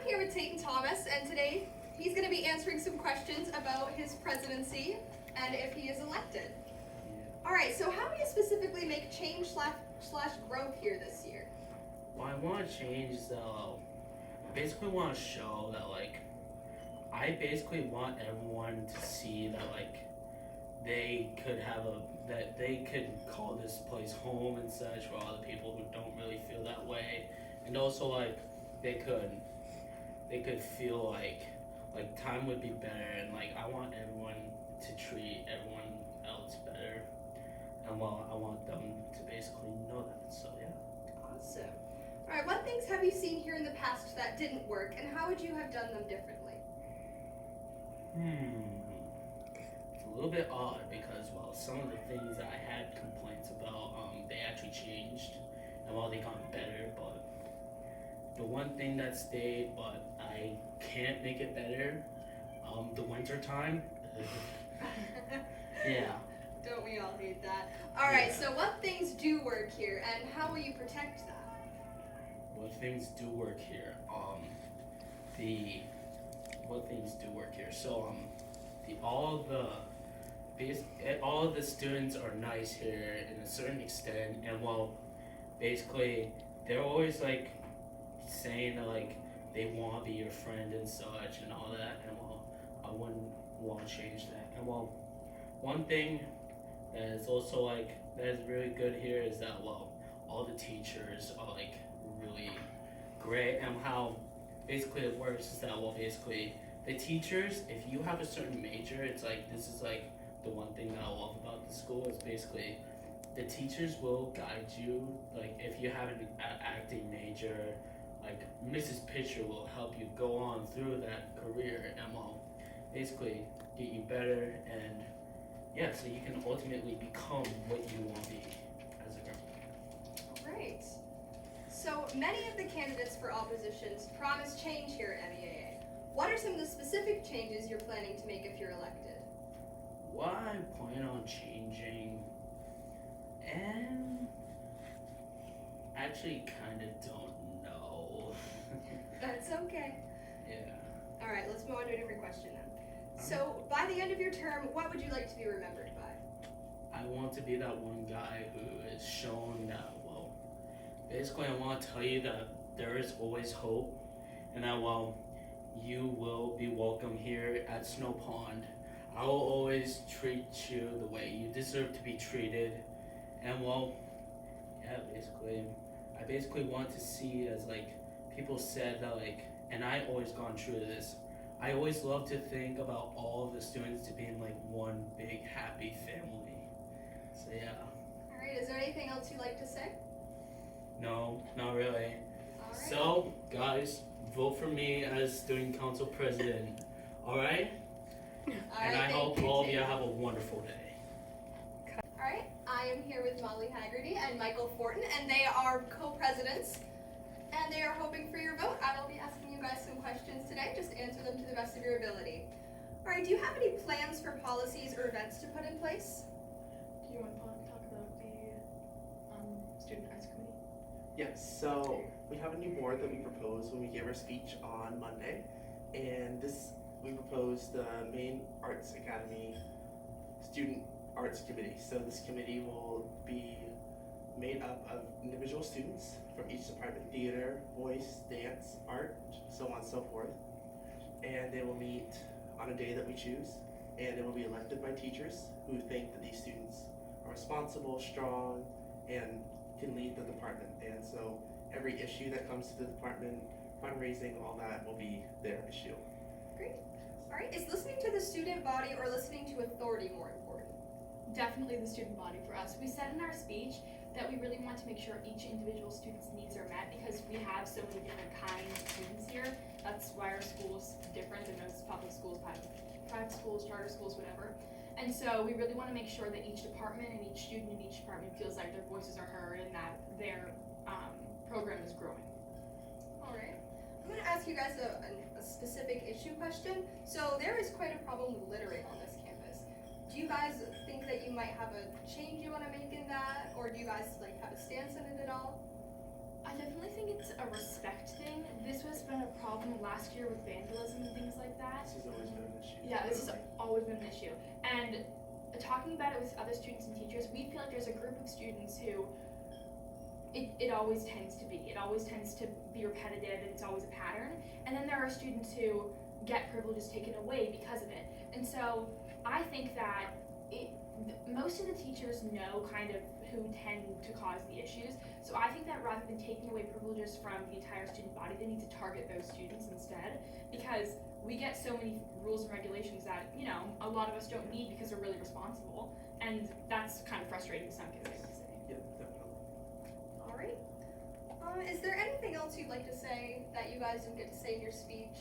here with Tate and Thomas, and today he's going to be answering some questions about his presidency and if he is elected. All right, so how do you specifically make change slash growth here this year? Well, I want to change the. Basically, want to show that I basically want everyone to see that they could that they could call this place home and such for other people who don't really feel that way, and also they could feel like time would be better, and I want everyone to treat everyone else better, and I want them to basically know that. So yeah. Awesome. All right, what things have you seen here in the past that didn't work, and how would you have done them differently? It's a little bit odd because some of the things that I had complaints about, they actually changed, and they got better, but the one thing that stayed, but I can't make it better, the winter time. Yeah. Don't we all hate that? All right, so what things do work here, and how will you protect that? What things do work here? What things do work here? So all of the students are nice here in a certain extent, and basically they're always saying that they want to be your friend and such and all that, and I wouldn't want to change that. And one thing that is also that is really good here is that all the teachers are really great, and how basically it works is that basically the teachers, if you have a certain major, it's this is the one thing that I love about the school is basically the teachers will guide you. If you have an acting major, Mrs. Pitcher will help you go on through that career and basically get you better, and so you can ultimately become what you want to be as a girl. Great. So many of the candidates for all positions promise change here at MeAA. What are some of the specific changes you're planning to make if you're elected? What I plan on changing, and actually kind of don't know. That's okay. Yeah. All right, let's move on to a different question then. So, by the end of your term, what would you like to be remembered by? I want to be that one guy who has shown that, basically I want to tell you that there is always hope, and that you will be welcome here at Snow Pond. I will always treat you the way you deserve to be treated, and I basically want to see as people said that and I always gone true to this. I always love to think about all of the students to being one big happy family. So yeah. All right, is there anything else you'd like to say? No, not really. All right. So, guys, vote for me as student council president. All right? And I hope all of you have a wonderful day. All right, I am here with Molly Haggerty and Michael Fortin, and they are co-presidents, and they are hoping for your vote. I will be asking you guys some questions today. Just answer them to the best of your ability. All right, do you have any plans for policies or events to put in place? Do you want to talk about the student arts committee? Yes, so we have a new board that we proposed when we gave our speech on Monday, and we proposed the Maine Arts Academy Student Arts Committee. So this committee will be made up of individual students from each department: theater, voice, dance, art, so on and so forth. And they will meet on a day that we choose, and they will be elected by teachers who think that these students are responsible, strong, and can lead the department. And so every issue that comes to the department, fundraising, all that will be their issue. Great. All right, is listening to the student body or listening to authority more important? Definitely the student body for us. We said in our speech that we really want to make sure each individual student's needs are met because we have so many different kinds of students here. That's why our school's different than most public schools, private schools, charter schools, whatever. And so we really want to make sure that each department and each student in each department feels like their voices are heard and that their program is growing. All right. I'm going to ask you guys a specific issue question. So there is quite a problem with littering on this campus. Do you guys think that you might have a change you want to make in that, or do you guys have a stance on it at all? I definitely think it's a respect thing. This has been a problem last year with vandalism and things like that. This has always been an issue. Yeah, this has always been an issue. And talking about it with other students and teachers, we feel like there's a group of students who it always tends to be. It always tends to be repetitive and it's always a pattern. And then there are students who get privileges taken away because of it. And so I think that most of the teachers know kind of who tend to cause the issues. So I think that rather than taking away privileges from the entire student body, they need to target those students instead, because we get so many rules and regulations that, you know, a lot of us don't need because we're really responsible, and that's kind of frustrating to some kids, I would say. Yeah, definitely. All right. Is there anything else you'd like to say that you guys didn't get to say in your speech?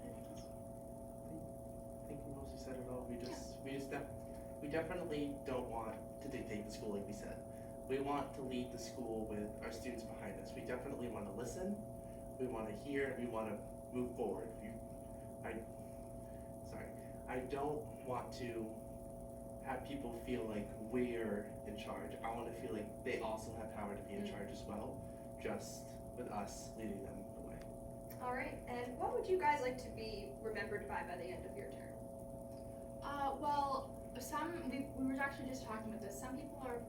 I think we mostly said it all. We definitely don't want to dictate the school like we said. We want to lead the school with our students behind us. We definitely want to listen, we want to hear, and we want to move forward. I don't want to have people feel like we're in charge. I want to feel like they also have power to be in charge as well, just with us leading them the way. All right. And what would you guys like to be remembered by the end of your term? Well, we were actually just talking about this. Some people have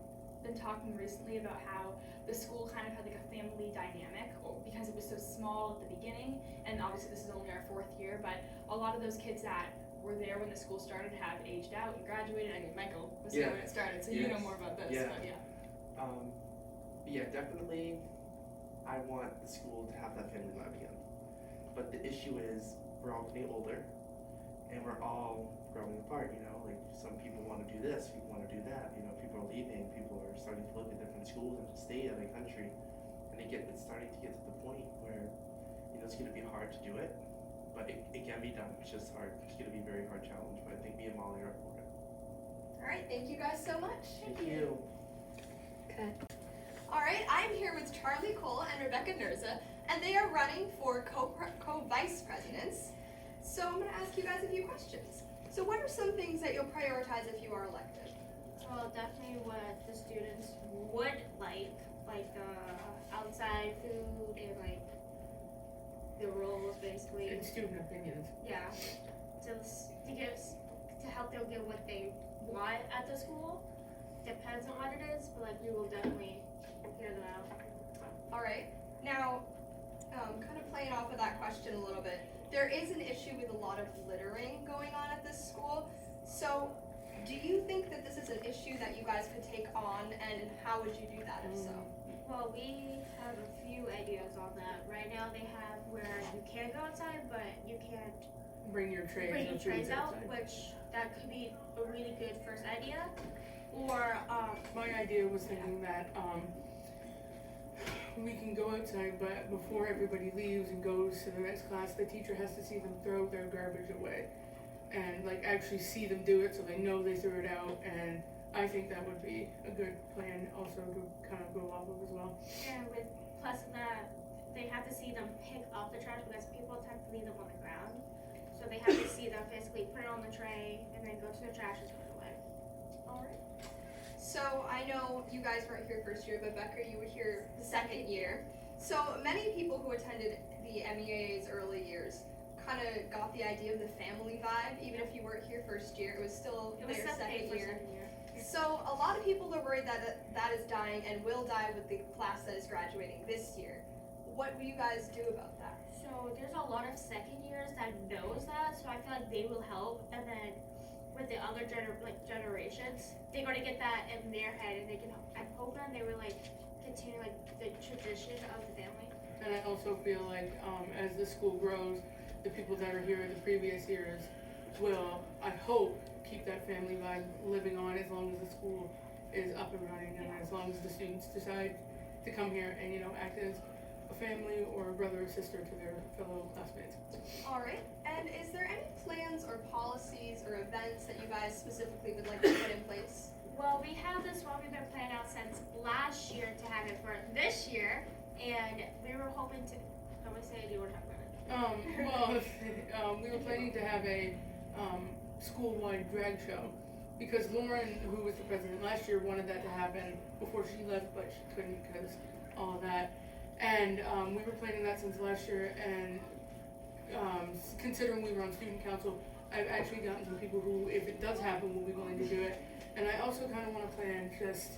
been talking recently about how the school kind of had like a family dynamic because it was so small at the beginning, and obviously this is only our 4th year, but a lot of those kids that were there when the school started have aged out and graduated. I mean, Michael was here when it started, so you know more about this. Yeah. But yeah. Yeah, definitely I want the school to have that family vibe again. But the issue is we're all getting older and we're all growing apart, you know, like some people want to do this, people want to do that, you know, people are leaving, people are starting to look at different schools and stay in the country, and it's starting to get to the point where, you know, it's going to be hard to do it, but it can be done. It's just hard. It's going to be a very hard challenge, but I think me and Molly are up for it. All right. Thank you guys so much. Thank you. Okay. All right. I'm here with Charlie Cole and Rebecca Nurza, and they are running for co-vice presidents. So I'm going to ask you guys a few questions. So what are some things that you'll prioritize if you are elected? Well, definitely what the students would like outside food and like the roles basically. And student opinions. Yeah, to help them get what they want at the school. Depends on what it is, but like we will definitely hear them out. All right. Now, kind of playing off of that question a little bit, there is an issue with a lot of littering going on at this school. So, do you think that this is an issue that you guys could take on, and how would you do that if so? Well, we have a few ideas on that. Right now they have where you can go outside, but you can't Bring your trays bring your of foods trays out, outside. which that could be a really good first idea. Or My idea was thinking that we can go outside, but before everybody leaves and goes to the next class, the teacher has to see them throw their garbage away, and like actually see them do it so they know they threw it out. And I think that would be a good plan also to kind of go off of as well. and with plus that they have to see them pick up the trash because people tend to leave them on the ground. So they have to see them physically put it on the tray and then go to the trash and throw it away. All right. So I know you guys weren't here first year, but Becca, you were here the second year. So many people who attended the MEAA's early years kind of got the idea of the family vibe, even if you weren't here first year. It was still It was their second second year. year. So a lot of people are worried that that is dying and will die with the class that is graduating this year. What will you guys do about that? So there's a lot of second years that knows that, so I feel like they will help. And then with the other generations, they're gonna get that in their head, and they can. I'm hoping they will continue the tradition of the family. And I also feel like as the school grows, the people that are here the previous years will, I hope, keep that family vibe living on as long as the school is up and running, and as long as the students decide to come here and, you know, act as a family or a brother or sister to their fellow classmates. All right. And is there any plans or policies or events that you guys specifically would like to put in place? Well, we have this one we've been planning out since last year to have it for this year, and we were hoping to. How much say do you want to talk about it? We were planning to have a school-wide drag show, because Lauren, who was the president last year, wanted that to happen before she left, but she couldn't because all of that. And we were planning that since last year, and considering we were on student council, I've actually gotten some people who, if it does happen, will be willing to do it. And I also kind of want to plan just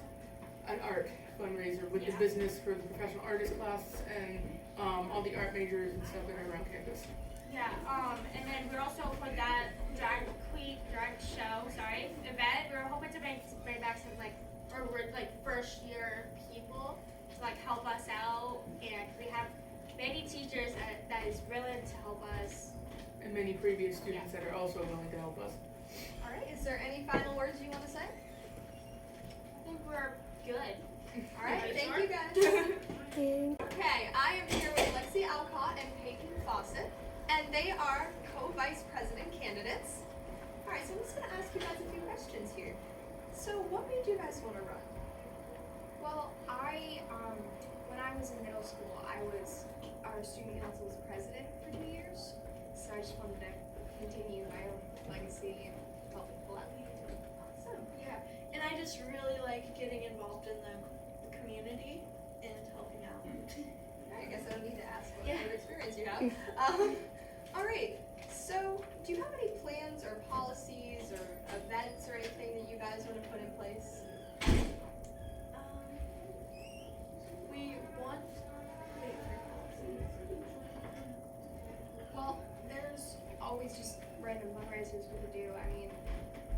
an art fundraiser with the business for the professional artist class and all the art majors and stuff that are around campus. Yeah, and then we're also for that drag show, event, we're hoping to bring back some first year people to like help us out, and we have many teachers that is willing to help us. And many previous students that are also willing to help us. All right, is there any final words you want to say? I think we're good. All right, thank you guys. Okay, I am here with Lexi Alcott and Peyton Fawcett, and they are co-vice president candidates. All right, so I'm just going to ask you guys a few questions here. So what made you guys want to run? Well, when I was in middle school, I was our student council's president for 2 years. So I just wanted to continue my own legacy and help people out. Awesome. Yeah, and I just really like getting involved in the community and helping out. I guess I don't need to ask what Yeah. kind of experience you have. All right, so do you have any plans or policies or events or anything that you guys want to put in place? We want. Well, there's always just random fundraisers we could do. I mean,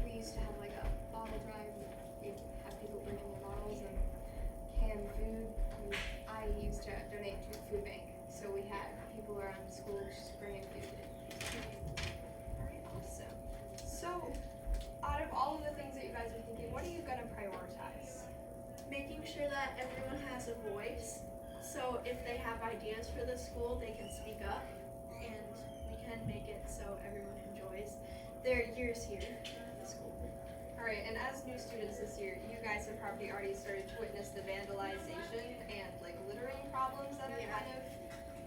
we used to have like a bottle drive. We'd have people bring in their bottles and canned food. I used to donate to a food bank, so we had people around the school just bringing food in. All right, awesome. So, out of all of the things that you guys are thinking, what are you going to prioritize? Making sure that everyone has a voice. So if they have ideas for the school, they can speak up, and we can make it so everyone enjoys their years here at the school. All right, and as new students this year, you guys have probably already started to witness the vandalization and like littering problems that are kind of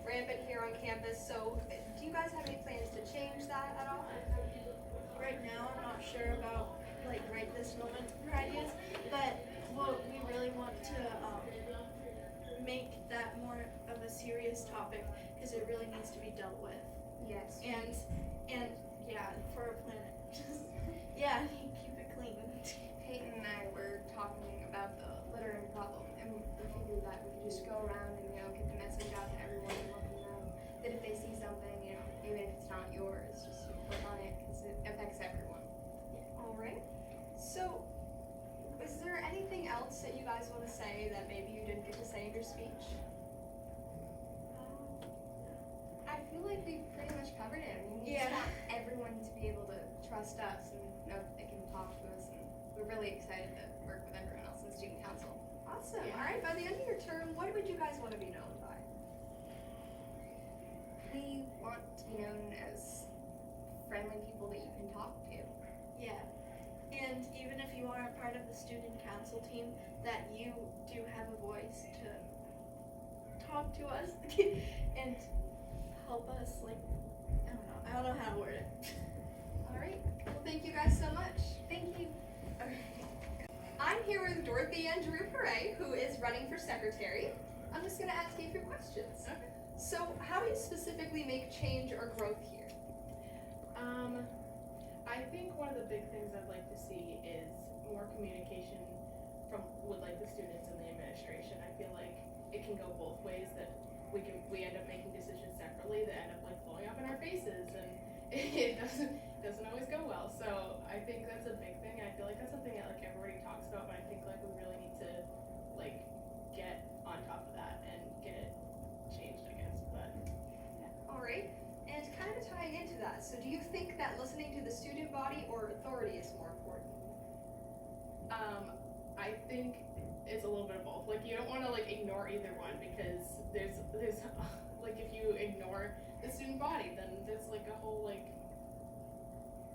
rampant here on campus. So do you guys have any plans to change that at all? Right now, I'm not sure about like right this moment for ideas, but what we really want to make that more of a serious topic because it really needs to be dealt with. Yes. And yeah, for our planet, just yeah, keep it clean. Peyton and I were talking about the littering problem, and we figured that we could just go around and get the message out to everyone and let them know that if they see something, even if it's not yours, just report on it because it affects everyone. All right. So is there anything else that you guys want to say that maybe you didn't get to say in your speech? I feel like we pretty much covered it. I mean, we just want everyone to be able to trust us and know that they can talk to us, and we're really excited to work with everyone else in student council. Awesome. Yeah. All right, by the end of your term, what would you guys want to be known by? We want to be known as friendly people that you can talk to. Yeah, and even if you aren't part of the student council team, that you do have a voice to talk to us and help us. Like, I don't know how to word it. All right. Well, thank you guys so much. Thank you. I'm here with Dorothy and Drew Perret, who is running for secretary. I'm just going to ask you a few questions. Okay. So, how do you specifically make change or growth here? I think one of the big things I'd like to see is more communication with like the students and the administration. I feel like it can go both ways, that we end up making decisions separately that end up like blowing up in our faces, and it doesn't always go well. So I think that's a big thing. I feel like that's something that like everybody talks about, but I think like we really need to like get on top of that and get it changed, I guess. But All right. And kind of tying into that, so do you think that listening to the student body or authority is more important? I think it's a little bit of both. Like you don't want to like ignore either one, because there's like if you ignore the student body, then there's like a whole like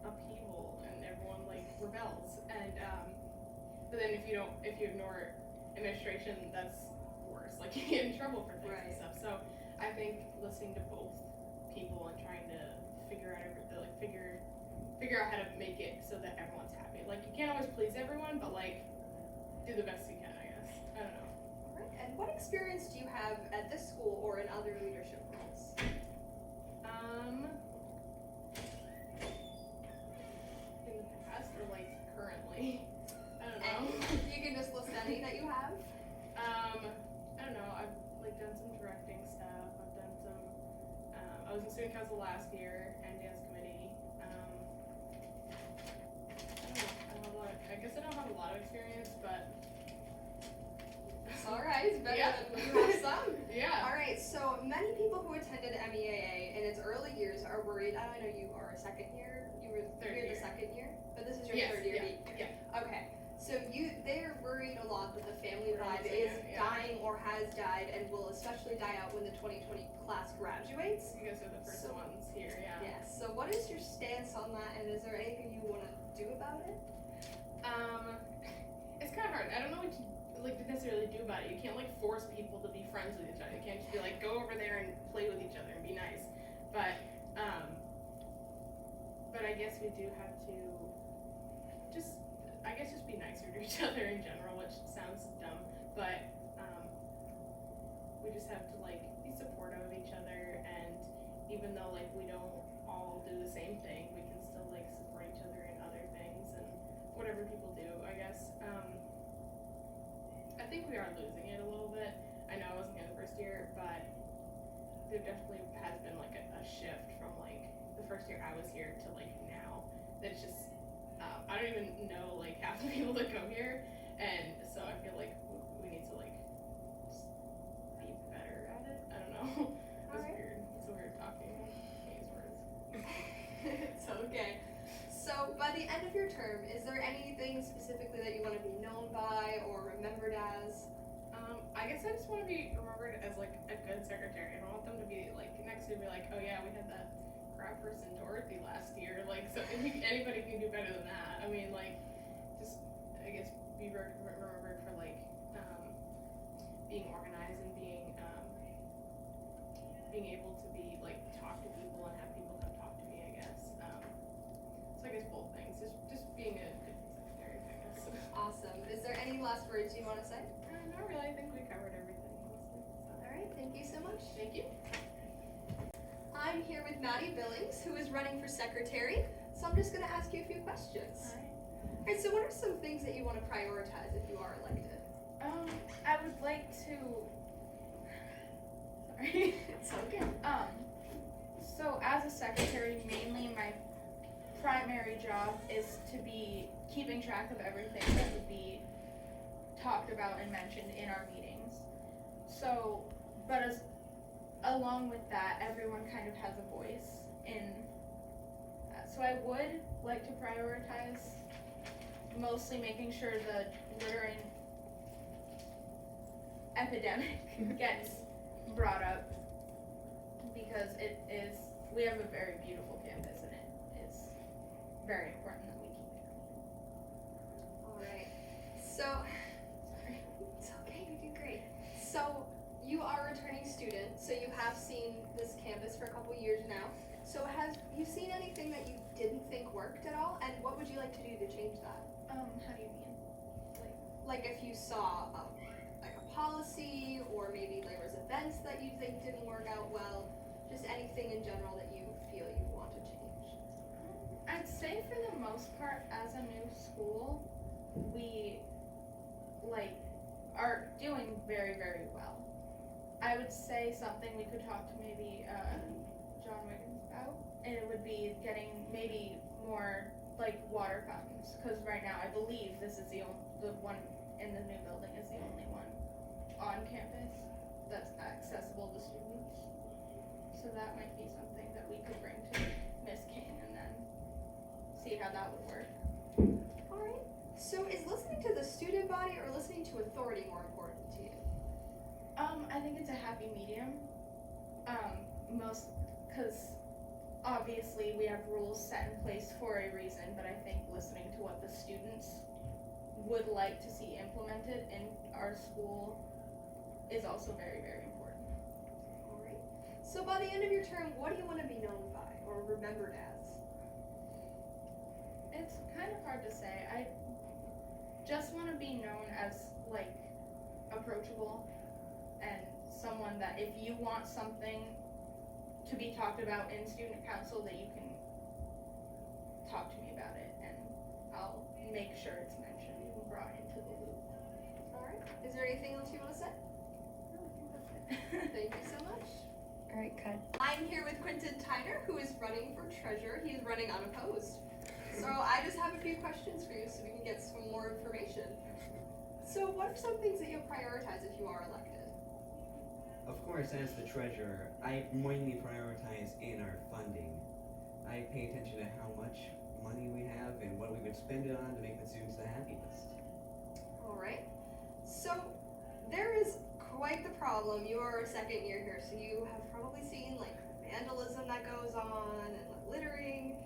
upheaval and everyone like rebels. And but then if you ignore administration, that's worse. Like you get in trouble for things and stuff. So I think listening to both people and trying to figure out figure out how to make it so that everyone's happy. Like you can't always please everyone, but like do the best you can, I guess. I don't know. All right. and what experience do you have at this school or in other leadership roles? In the past or like currently? I don't know. And you can just list any that you have. I don't know. I've like done some directing stuff. I've done some. I was in student council last year and dance committee. I don't know. I guess I don't have a lot of experience, but. All right, it's better Yeah. than you have some. Yeah. All right, so many people who attended MEAA in its early years are worried. I know you are a second year. You were Third you're year. the second year, but this is your Yes, third year. yeah, yeah. Okay, so they're worried a lot that the family We're vibe losing is it, yeah. dying or has died and will especially die out when the 2020 class graduates. You guys are the first So- ones here. Yeah. Yes. So what is your stance on that, and is there anything you want to do about it? It's kind of hard. I don't know what you like to necessarily do about it. You can't like force people to be friends with each other. You can't just be like go over there and play with each other and be nice. But I guess we do have to just be nicer to each other in general, which sounds dumb, but we just have to like be supportive of each other, and even though like we don't all do the same thing, we can still like support each other in other things and whatever people do, I guess. I think we are losing it a little bit. I know I wasn't here the first year, but there definitely has been like a shift from like the first year I was here to like now. That's just I don't even know like half the people that come here, and so I feel like we need to like just be better at it. I don't know. It's Alright. weird. It's so weird talking. These words. It's okay. So by the end of your term, is there anything specifically that you want to be known by or remembered as? I guess I just want to be remembered as like a good secretary. I don't want them to be like next to me like, oh yeah, we had that crap person Dorothy last year. Like, so anybody can do better than that. I mean, like, just I guess be remembered for like being organized and being able to be like talk to people and have people come talk to me. I guess. So I guess both things. Just being a good secretary. I guess. Awesome. Is there any last words you want to say? Not really. I think we covered everything mostly. So. All right, thank you so much. Thank you. I'm here with Maddie Billings, who is running for secretary. So I'm just going to ask you a few questions. All right, so what are some things that you want to prioritize if you are elected? I would like to. Sorry. It's okay. So as a secretary, mainly my primary job is to be keeping track of everything that would be talked about and mentioned in our meetings. So, but along with that, everyone kind of has a voice in that. So I would like to prioritize mostly making sure the littering epidemic gets brought up, because we have a very beautiful campus and it is very important that we keep it clean. All right. So, it's okay, you do great. So, you are a returning student, so you have seen this campus for a couple years now. So, have you seen anything that you didn't think worked at all, and what would you like to do to change that? How do you mean? Like if you saw like a policy, or maybe there was events that you think didn't work out well, just anything in general that you feel you want to change. I'd say for the most part, as a new school, we are doing very, very well. I would say something we could talk to maybe John Wiggins about, and it would be getting maybe more like water fountains, because right now I believe this is the one in the new building is the only one on campus that's accessible to students. So that might be something that we could bring to Miss King and then see how that would work. All right. So is listening to the student body or listening to authority more important to you? I think it's a happy medium. Because obviously we have rules set in place for a reason, but I think listening to what the students would like to see implemented in our school is also very, very important. All right. So by the end of your term, what do you want to be known by or remembered as? It's kind of hard to say. I just want to be known as approachable. and someone that if you want something to be talked about in student council, that you can talk to me about it, and I'll make sure it's mentioned and brought into the loop. Alright. Is there anything else you want to say? Thank you so much. Alright, cut. I'm here with Quentin Tyner, who is running for treasurer. He is running unopposed. So I just have a few questions for you so we can get some more information. So what are some things that you'll prioritize if you are elected? Of course, as the treasurer, I mainly prioritize in our funding. I pay attention to how much money we have and what we would spend it on to make the students the happiest. Alright. So there is quite the problem. You are a second year here, so you have probably seen like vandalism that goes on and like, littering.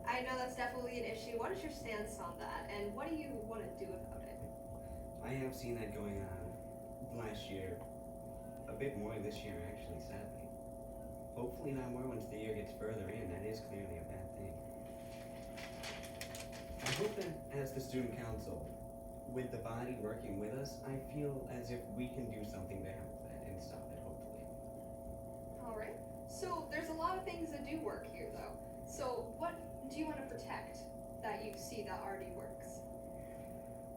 I know that's definitely an issue. What is your stance on that, and what do you want to do about it? I have seen that going on last year, a bit more this year actually, sadly. Hopefully not more once the year gets further in. That is clearly a bad thing. I hope that as the student council, with the body working with us, I feel as if we can do something to help that and stop it, hopefully. Alright. So there's a lot of things that do work here though. So what do you want to protect that you see that already works?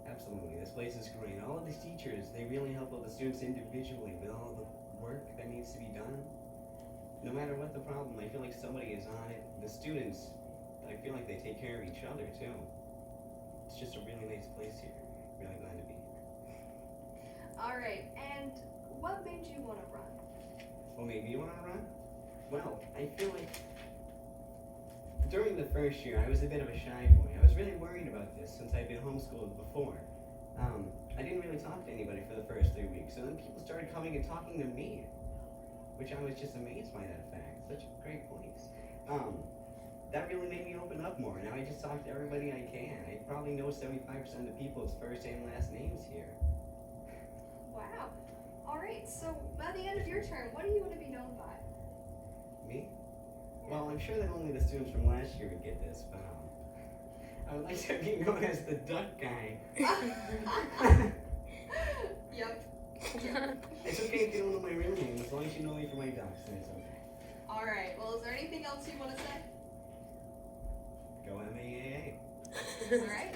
Absolutely, this place is great. All of these teachers, they really help out the students individually with all the work that needs to be done. No matter what the problem, I feel like somebody is on it. The students, I feel like they take care of each other too. It's just a really nice place here. Really glad to be here. Alright, and what made you want to run? Well, maybe you want to run? Well, I feel like during the first year, I was a bit of a shy boy. I was really worried about this since I'd been homeschooled before. I didn't really talk to anybody for the first 3 weeks, and then people started coming and talking to me, which I was just amazed by that fact. Such a great place. That really made me open up more. Now I just talk to everybody I can. I probably know 75% of the people's first and last names here. Wow. Alright, so by the end of your term, what do you want to be known by? Me? Well, I'm sure that only the students from last year would get this, but I would like to be known as the duck guy. Yep. It's okay if you don't know my real name, as long as you know me for my ducks, then it's okay. Alright, well, is there anything else you want to say? Go MeAA. Alright,